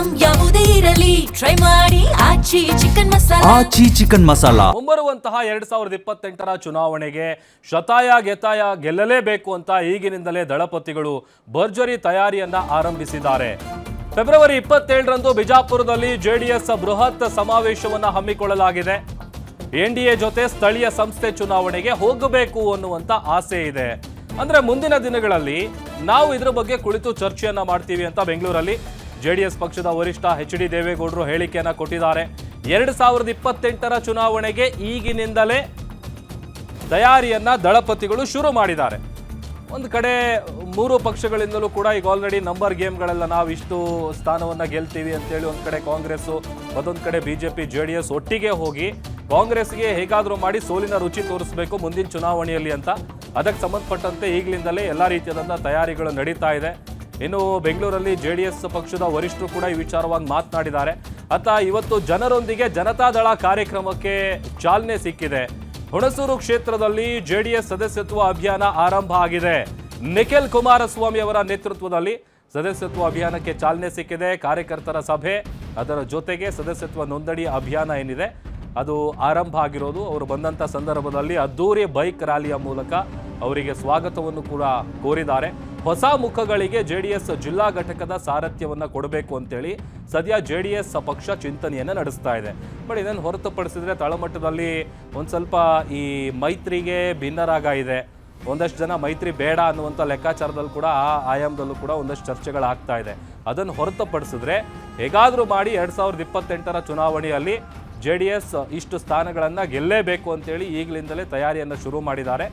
Item ಯಾವುದೇ ಇರಲಿ try ಮಾಡಿ ಆಚಿ ಚಿಕನ್ ಮಸಾಲಾ. ಮುಂಬರುವಂತಹ 2028ರ ಚುನಾವಣೆಗೆ ಶತಾಯ ಗೆತಾಯ ಗೆಲ್ಲಲೇಬೇಕು ಅಂತ ಈಗಿನಿಂದಲೇ ದಳಪತಿಗಳು ಭರ್ಜರಿ ತಯಾರಿಯನ್ನ ಆರಂಭಿಸಿದ್ದಾರೆ. ಫೆಬ್ರವರಿ 27ರಂದು ಬಿಜಾಪುರದಲ್ಲಿ ಜೆಡಿಎಸ್ ಬೃಹತ್ ಸಮಾವೇಶವನ್ನ ಹಮ್ಮಿಕೊಳ್ಳಲಾಗಿದೆ. ಎನ್ಡಿಎ ಜೊತೆ ಸ್ಥಳೀಯ ಸಂಸ್ಥೆ ಚುನಾವಣೆಗೆ ಹೋಗಬೇಕು ಅನ್ನುವಂತ ಆಸೆ ಇದೆ. ಅಂದ್ರೆ ಮುಂದಿನ ದಿನಗಳಲ್ಲಿ ನಾವು ಇದರ ಬಗ್ಗೆ ಕುಳಿತು ಚರ್ಚೆಯನ್ನ ಮಾಡ್ತೀವಿ ಅಂತ ಬೆಂಗಳೂರಲ್ಲಿ ಜೆಡಿಎಸ್ ಪಕ್ಷದ ವರಿಷ್ಠ ಎಚ್.ಡಿ. ದೇವೇಗೌಡರು ಹೇಳಿಕೆಯನ್ನ ಕೊಟ್ಟಿದ್ದಾರೆ. 2028ರ ಚುನಾವಣೆಗೆ ಈಗಿನಿಂದಲೇ ತಯಾರಿಯನ್ನ ದಳಪತಿಗಳು ಶುರು ಮಾಡಿದ್ದಾರೆ. ಒಂದು ಕಡೆ ಮೂರು ಪಕ್ಷಗಳಿಂದಲೂ ಕೂಡ ಈಗ ಆಲ್ರೆಡಿ ನಂಬರ್ ಗೇಮ್ಗಳೆಲ್ಲ ನಾವು ಇಷ್ಟು ಸ್ಥಾನವನ್ನ ಗೆಲ್ತೀವಿ ಅಂತೇಳಿ ಒಂದು ಕಡೆ ಕಾಂಗ್ರೆಸ್ಸು, ಮತ್ತೊಂದು ಕಡೆ ಬಿಜೆಪಿ ಜೆಡಿಎಸ್ ಒಟ್ಟಿಗೆ ಹೋಗಿ ಕಾಂಗ್ರೆಸ್ಗೆ ಹೇಗಾದರೂ ಮಾಡಿ ಸೋಲಿನ ರುಚಿ ತೋರಿಸಬೇಕು ಮುಂದಿನ ಚುನಾವಣೆಯಲ್ಲಿ ಅಂತ ಅದಕ್ಕೆ ಸಂಬಂಧಪಟ್ಟಂತೆ ಈಗಲಿಂದಲೇ ಎಲ್ಲ ರೀತಿಯಾದಂಥ ತಯಾರಿಗಳು ನಡೀತಾ ಇದೆ. ಇನ್ನು ಬೆಂಗಳೂರಲ್ಲಿ ಜೆಡಿಎಸ್ ಪಕ್ಷದ ವರಿಷ್ಠರು ಕೂಡ ಈ ವಿಚಾರವಾಗಿ ಮಾತನಾಡಿದ್ದಾರೆ. ಇವತ್ತು ಜನರೊಂದಿಗೆ ಜನತಾದಳ ಕಾರ್ಯಕ್ರಮಕ್ಕೆ ಚಾಲನೆ ಸಿಕ್ಕಿದೆ. ಹುಣಸೂರು ಕ್ಷೇತ್ರದಲ್ಲಿ ಜೆಡಿಎಸ್ ಸದಸ್ಯತ್ವ ಅಭಿಯಾನ ಆರಂಭ ಆಗಿದೆ. ನಿಖಿಲ್ ಕುಮಾರಸ್ವಾಮಿ ಅವರ ನೇತೃತ್ವದಲ್ಲಿ ಸದಸ್ಯತ್ವ ಅಭಿಯಾನಕ್ಕೆ ಚಾಲನೆ ಸಿಕ್ಕಿದೆ. ಕಾರ್ಯಕರ್ತರ ಸಭೆ, ಅದರ ಜೊತೆಗೆ ಸದಸ್ಯತ್ವ ನೋಂದಣಿ ಅಭಿಯಾನ ಏನಿದೆ ಅದು ಆರಂಭ ಆಗಿರೋದು. ಅವರು ಬಂದಂಥ ಸಂದರ್ಭದಲ್ಲಿ ಅದ್ದೂರಿ ಬೈಕ್ ರ್ಯಾಲಿಯ ಮೂಲಕ ಅವರಿಗೆ ಸ್ವಾಗತವನ್ನು ಕೂಡ ಕೋರಿದ್ದಾರೆ. ಹೊಸ ಮುಖಗಳಿಗೆ ಜೆಡಿಎಸ್ ಜಿಲ್ಲಾ ಘಟಕದ ಸಾರಥ್ಯವನ್ನು ಕೊಡಬೇಕು ಅಂತೇಳಿ ಸದ್ಯ ಜೆಡಿಎಸ್ ಪಕ್ಷ ಚಿಂತನೆಯನ್ನು ನಡೆಸ್ತಾ ಇದೆ. ಬಟ್ ಇದನ್ನು ಹೊರತುಪಡಿಸಿದ್ರೆ ತಳಮಟ್ಟದಲ್ಲಿ ಒಂದು ಸ್ವಲ್ಪ ಈ ಮೈತ್ರಿಗೆ ಭಿನ್ನರಾಗ ಇದೆ. ಒಂದಷ್ಟು ಜನ ಮೈತ್ರಿ ಬೇಡ ಅನ್ನುವಂಥ ಲೆಕ್ಕಾಚಾರದಲ್ಲಿ ಕೂಡ ಆ ಆಯಾಮದಲ್ಲೂ ಕೂಡ ಒಂದಷ್ಟು ಚರ್ಚೆಗಳಾಗ್ತಾ ಇದೆ. ಅದನ್ನು ಹೊರತುಪಡಿಸಿದ್ರೆ ಹೇಗಾದರೂ ಮಾಡಿ 2028ರ ಚುನಾವಣೆಯಲ್ಲಿ ಜೆಡಿಎಸ್ ಇಷ್ಟು ಸ್ಥಾನಗಳನ್ನು ಗೆಲ್ಲೇಬೇಕು ಅಂತೇಳಿ ಈಗಲಿಂದಲೇ ತಯಾರಿಯನ್ನು ಶುರು ಮಾಡಿದ್ದಾರೆ.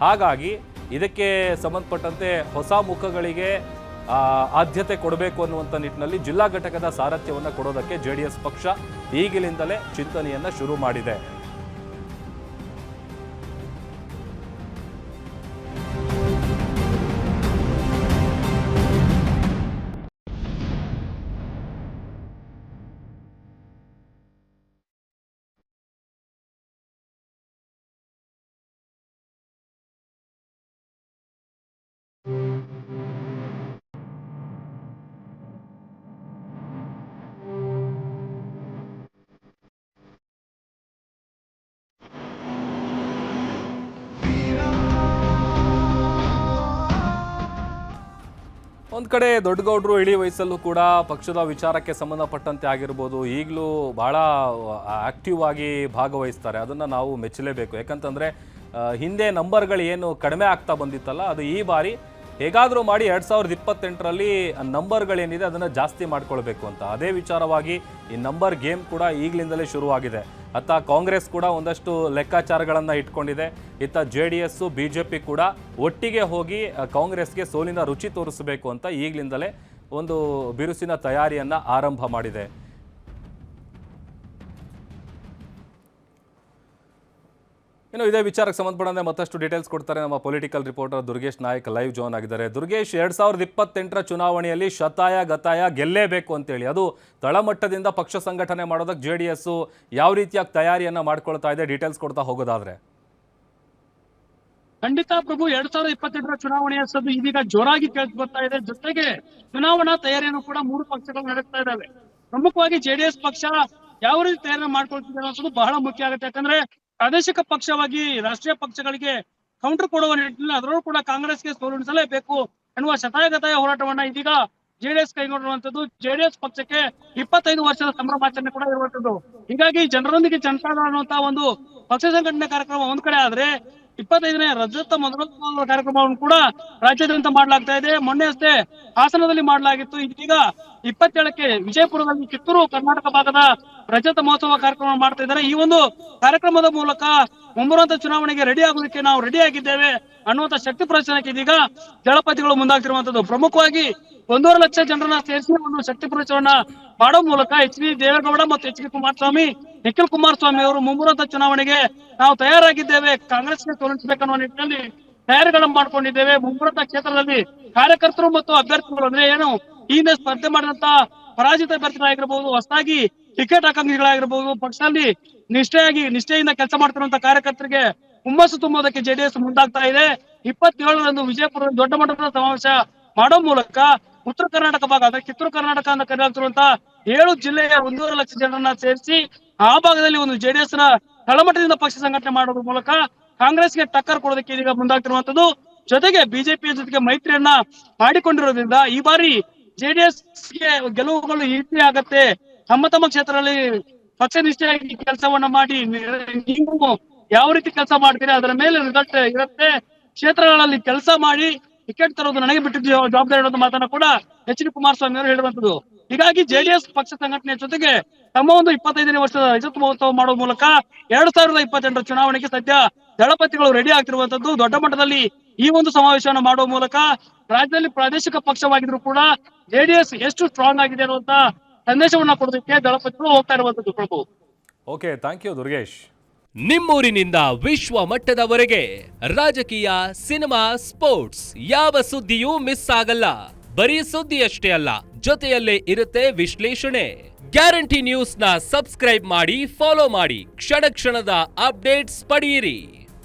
ಹಾಗಾಗಿ ಇದಕ್ಕೆ ಸಂಬಂಧಪಟ್ಟಂತೆ ಹೊಸ ಮುಖಗಳಿಗೆ ಆದ್ಯತೆ ಕೊಡಬೇಕು ಅನ್ನುವಂಥ ನಿಟ್ಟಿನಲ್ಲಿ ಜಿಲ್ಲಾ ಘಟಕದ ಸಾರಥ್ಯವನ್ನು ಕೊಡೋದಕ್ಕೆ ಜೆಡಿಎಸ್ ಪಕ್ಷ ಈಗಲಿಂದಲೇ ಚಿಂತನೆಯನ್ನು ಶುರು ಮಾಡಿದೆ. ಒಂದು ಕಡೆ ದೊಡ್ಡಗೌಡರು ಇಳಿ ವಯಸ್ಸಲ್ಲೂ ಕೂಡ ಪಕ್ಷದ ವಿಚಾರಕ್ಕೆ ಸಂಬಂಧಪಟ್ಟಂತೆ ಆಗಿರ್ಬೋದು ಈಗಲೂ ಬಹಳ ಆಕ್ಟಿವ್ ಆಗಿ ಭಾಗವಹಿಸ್ತಾರೆ. ಅದನ್ನು ನಾವು ಮೆಚ್ಚಲೇಬೇಕು. ಯಾಕಂತಂದರೆ ಹಿಂದೆ ನಂಬರ್ಗಳು ಏನು ಕಡಿಮೆ ಆಗ್ತಾ ಬಂದಿತ್ತಲ್ಲ, ಅದು ಈ ಬಾರಿ ಹೇಗಾದರೂ ಮಾಡಿ 2028ರಲ್ಲಿ ನಂಬರ್ಗಳೇನಿದೆ ಅದನ್ನು ಜಾಸ್ತಿ ಮಾಡ್ಕೊಳ್ಬೇಕು ಅಂತ ಅದೇ ವಿಚಾರವಾಗಿ ಈ ನಂಬರ್ ಗೇಮ್ ಕೂಡ ಈಗಲಿಂದಲೇ ಶುರುವಾಗಿದೆ. ಕಾಂಗ್ರೆಸ್ ಕೂಡ ಒಂದಷ್ಟು ಲೆಕ್ಕಾಚಾರಗಳನ್ನು ಇಟ್ಕೊಂಡಿದೆ. ಜೆಡಿಎಸ್ ಬಿಜೆಪಿ ಕೂಡ ಒಟ್ಟಿಗೆ ಹೋಗಿ ಕಾಂಗ್ರೆಸ್ಗೆ ಸೋಲಿನ ರುಚಿ ತೋರಿಸಬೇಕು ಅಂತ ಈಗಲಿಂದಲೇ ಒಂದು ಬಿರುಸಿನ ತಯಾರಿಯನ್ನು ಆರಂಭ ಮಾಡಿದೆ. ಇನ್ನು ಇದೇ ವಿಚಾರಕ್ಕೆ ಸಂಬಂಧಪಟ್ಟಂತೆ ಮತ್ತಷ್ಟು ಡೀಟೇಲ್ಸ್ ಕೊಡ್ತಾರೆ ನಮ್ಮ political reporter Durgesh Nayak live join ಆಗಿದ್ದಾರೆ. ದುರ್ಗೇಶ್, 2028ರ ಚುನಾವಣೆಯಲ್ಲಿ ಶತಾಯ ಗತಾಯ ಗೆಲ್ಲೇಬೇಕು ಅಂತೇಳಿ ಅದು ತಳಮಟ್ಟದಿಂದ ಪಕ್ಷ ಸಂಘಟನೆ ಮಾಡೋದಕ್ಕೆ ಜೆಡಿಎಸ್ ಯಾವ ರೀತಿಯಾಗಿ ತಯಾರಿಯನ್ನ ಮಾಡ್ಕೊಳ್ತಾ ಇದೆ, ಡೀಟೇಲ್ಸ್ ಕೊಡ್ತಾ ಹೋಗೋದಾದ್ರೆ? ಖಂಡಿತ ಪ್ರಭು, 2028ರ ಚುನಾವಣೆಯ ಸದ್ದು ಇದೀಗ ಜೋರಾಗಿ ಕೇಳಿ ಬರ್ತಾ ಇದೆ. ಜೊತೆಗೆ ಚುನಾವಣಾ ತಯಾರಿಯನ್ನು ಕೂಡ ಮೂರು ಪಕ್ಷಗಳು ನಡೆಸ್ತಾ ಇದ್ದಾವೆ. ಪ್ರಮುಖವಾಗಿ ಜೆಡಿಎಸ್ ಪಕ್ಷ ಯಾವ ರೀತಿ ತಯಾರಿ ಮಾಡ್ಕೊಳ್ತಿದೆ ಅನ್ನೋದು ಬಹಳ ಮುಖ್ಯ ಆಗುತ್ತೆ. ಯಾಕಂದ್ರೆ ಪ್ರಾದೇಶಿಕ ಪಕ್ಷವಾಗಿ ರಾಷ್ಟ್ರೀಯ ಪಕ್ಷಗಳಿಗೆ ಕೌಂಟರ್ ಕೊಡುವ ನಿಟ್ಟಿನಲ್ಲಿ ಅದರಲ್ಲೂ ಕೂಡ ಕಾಂಗ್ರೆಸ್ಗೆ ಸೋಲುಣಿಸಲೇಬೇಕು ಎನ್ನುವ ಶತಾಯಗತಾಯ ಹೋರಾಟವನ್ನ ಇದೀಗ ಜೆಡಿಎಸ್ ಕೈಗೊಂಡಿರುವಂತದ್ದು. ಜೆಡಿಎಸ್ ಪಕ್ಷಕ್ಕೆ 25 ವರ್ಷದ ಸಂಭ್ರಮಾಚರಣೆ ಕೂಡ ಇರುವಂತದ್ದು. ಹೀಗಾಗಿ ಜನರೊಂದಿಗೆ ಜನತಾದಳ ಅನ್ನುವಂತಹ ಒಂದು ಪಕ್ಷ ಸಂಘಟನೆ ಕಾರ್ಯಕ್ರಮ ಒಂದ್ ಕಡೆ ಆದ್ರೆ 25ನೇ ರಜತ ಮಹೋತ್ಸವ ಕಾರ್ಯಕ್ರಮವನ್ನು ಕೂಡ ರಾಜ್ಯಾದ್ಯಂತ ಮಾಡಲಾಗ್ತಾ ಇದೆ. ಮೊನ್ನೆ ಅಷ್ಟೇ ಹಾಸನದಲ್ಲಿ ಮಾಡಲಾಗಿತ್ತು. ಇದೀಗ 27ಕ್ಕೆ ವಿಜಯಪುರದಲ್ಲಿ ಕಿತ್ತೂರು ಕರ್ನಾಟಕ ಭಾಗದ ರಜತ ಮಹೋತ್ಸವ ಕಾರ್ಯಕ್ರಮ ಮಾಡ್ತಾ ಇದ್ದಾರೆ. ಈ ಒಂದು ಕಾರ್ಯಕ್ರಮದ ಮೂಲಕ ಮುಂಬರುವಂತ ಚುನಾವಣೆಗೆ ರೆಡಿ ಆಗೋದಕ್ಕೆ ನಾವು ರೆಡಿ ಆಗಿದ್ದೇವೆ ಅನ್ನುವಂತ ಶಕ್ತಿ ಪ್ರದರ್ಶನಕ್ಕೆ ಇದೀಗ ದಳಪತಿಗಳು ಮುಂದಾಗ್ತಿರುವಂತದ್ದು. ಪ್ರಮುಖವಾಗಿ 1.5 ಲಕ್ಷ ಜನರನ್ನ ಸೇರಿಸಿ ಒಂದು ಶಕ್ತಿ ಪ್ರದರ್ಶನವನ್ನ ಮಾಡೋ ಮೂಲಕ ಎಚ್.ಡಿ. ದೇವೇಗೌಡ ಮತ್ತು ಎಚ್.ಡಿ. ಕುಮಾರಸ್ವಾಮಿ, ನಿಖಿಲ್ ಕುಮಾರಸ್ವಾಮಿ ಅವರು ಮುಂಬರುವಂತ ಚುನಾವಣೆಗೆ ನಾವು ತಯಾರಾಗಿದ್ದೇವೆ, ಕಾಂಗ್ರೆಸ್ಗೆ ಸೋಲಿಸಬೇಕನ್ನುವ ನಿಟ್ಟಿನಲ್ಲಿ ತಯಾರಿಗಳನ್ನು ಮಾಡ್ಕೊಂಡಿದ್ದೇವೆ. ಮುಂಬರುವಂತ ಕ್ಷೇತ್ರದಲ್ಲಿ ಕಾರ್ಯಕರ್ತರು ಮತ್ತು ಅಭ್ಯರ್ಥಿಗಳು ಅಂದ್ರೆ ಏನು ಈ ಹಿಂದೆ ಸ್ಪರ್ಧೆ ಮಾಡಿದಂತ ಪರಾಜಿತ ಅಭ್ಯರ್ಥಿಗಳಾಗಿರ್ಬಹುದು, ಹೊಸದಾಗಿ ಟಿಕೆಟ್ ಆಕಾಂಕ್ಷಿಗಳಾಗಿರ್ಬಹುದು, ಪಕ್ಷದಲ್ಲಿ ನಿಷ್ಠೆಯಿಂದ ಕೆಲಸ ಮಾಡ್ತಿರುವಂತ ಕಾರ್ಯಕರ್ತರಿಗೆ ಹುಮ್ಮಸ್ಸು ತುಂಬುವುದಕ್ಕೆ ಜೆಡಿಎಸ್ ಮುಂದಾಗ್ತಾ ಇದೆ. 27ರಂದು ವಿಜಯಪುರದಲ್ಲಿ ದೊಡ್ಡ ಮಟ್ಟದ ಸಮಾವೇಶ ಮಾಡೋ ಮೂಲಕ ಉತ್ತರ ಕರ್ನಾಟಕ ಭಾಗ, ಅಂದ್ರೆ ಕಿತ್ತೂರು ಕರ್ನಾಟಕ ಅಂತ ಕರೆಯಲ್ತಿರುವಂತಹ 7 ಜಿಲ್ಲೆಯ 1.5 ಲಕ್ಷ ಜನರನ್ನ ಸೇರಿಸಿ ಆ ಭಾಗದಲ್ಲಿ ಒಂದು ಜೆಡಿಎಸ್ ನ ತಳಮಟ್ಟದಿಂದ ಪಕ್ಷ ಸಂಘಟನೆ ಮಾಡೋದ್ರ ಮೂಲಕ ಕಾಂಗ್ರೆಸ್ಗೆ ಟಕ್ಕರ್ ಕೊಡೋದಕ್ಕೆ ಇದೀಗ ಮುಂದಾಗ್ತಿರುವಂತದ್ದು. ಜೊತೆಗೆ ಬಿಜೆಪಿಯ ಜೊತೆಗೆ ಮೈತ್ರಿಯನ್ನ ಮಾಡಿಕೊಂಡಿರೋದ್ರಿಂದ ಈ ಬಾರಿ ಜೆಡಿಎಸ್ ಗೆ ಗೆಲುವುಗಳು ಈಸಿ ಆಗತ್ತೆ. ತಮ್ಮ ಕ್ಷೇತ್ರದಲ್ಲಿ ಪಕ್ಷ ನಿಷ್ಠೆಯಾಗಿ ಕೆಲಸವನ್ನ ಮಾಡಿ ನೀವು ಯಾವ ರೀತಿ ಕೆಲಸ ಮಾಡ್ತೀರಿ ಅದರ ಮೇಲೆ ರಿಸಲ್ಟ್ ಇರುತ್ತೆ. ಕ್ಷೇತ್ರಗಳಲ್ಲಿ ಕೆಲಸ ಮಾಡಿ ಟಿಕೆಟ್ ತರೋದು ನನಗೆ ಬಿಟ್ಟಿದ್ದು ಜವಾಬ್ದಾರಿ ಅನ್ನೋದು ಮಾತನ್ನ ಕೂಡ ಎಚ್ ಡಿ ಕುಮಾರಸ್ವಾಮಿ ಅವರು ಹೇಳುವಂತದ್ದು. ಹೀಗಾಗಿ ಜೆಡಿಎಸ್ ಪಕ್ಷ ಸಂಘಟನೆಯ ಜೊತೆಗೆ ತಮ್ಮ ಒಂದು 25ನೇ ವರ್ಷದ ರಜತ ಮಹೋತ್ಸವ ಮಾಡುವ ಮೂಲಕ 2028ರ ಚುನಾವಣೆಗೆ ಸದ್ಯ ದಳಪತಿಗಳು ರೆಡಿ ಆಗ್ತಿರುವಂತದ್ದು. ದೊಡ್ಡ ಮಟ್ಟದಲ್ಲಿ ಈ ಒಂದು ಸಮಾವೇಶವನ್ನು ಮಾಡುವ ಮೂಲಕ ರಾಜ್ಯದಲ್ಲಿ ಪ್ರಾದೇಶಿಕ ಪಕ್ಷವಾಗಿದ್ರು ಕೂಡ ಜೆಡಿಎಸ್ ಎಷ್ಟು ಸ್ಟ್ರಾಂಗ್ ಆಗಿದೆ ಅನ್ನುವಂತ ಸಂದೇಶವನ್ನ ಕೊಡೋದಕ್ಕೆ ದಳಪತಿಗಳು ಹೋಗ್ತಾ ಇರುವಂತದ್ದು. ಪ್ರಭು, ಓಕೆ, ಥ್ಯಾಂಕ್ ಯು ದುರ್ಗೇಶ್. ನಿಮ್ಮೂರಿನಿಂದ ವಿಶ್ವ ಮಟ್ಟದವರೆಗೆ ರಾಜಕೀಯ, ಸಿನಿಮಾ, ಸ್ಪೋರ್ಟ್ಸ್ ಯಾವ ಸುದ್ದಿಯೂ ಮಿಸ್ ಆಗಲ್ಲ. ಬರೀ ಸುದ್ದಿಯಷ್ಟೇ ಅಲ್ಲ, ಜೊತೆಯಲ್ಲೇ ಇರುತ್ತೆ ವಿಶ್ಲೇಷಣೆ. ಗ್ಯಾರಂಟಿ ನ್ಯೂಸ್ನ ಸಬ್ಸ್ಕ್ರೈಬ್ ಮಾಡಿ, ಫಾಲೋ ಮಾಡಿ, ಕ್ಷಣ ಕ್ಷಣದ ಅಪ್ಡೇಟ್ಸ್ ಪಡೆಯಿರಿ.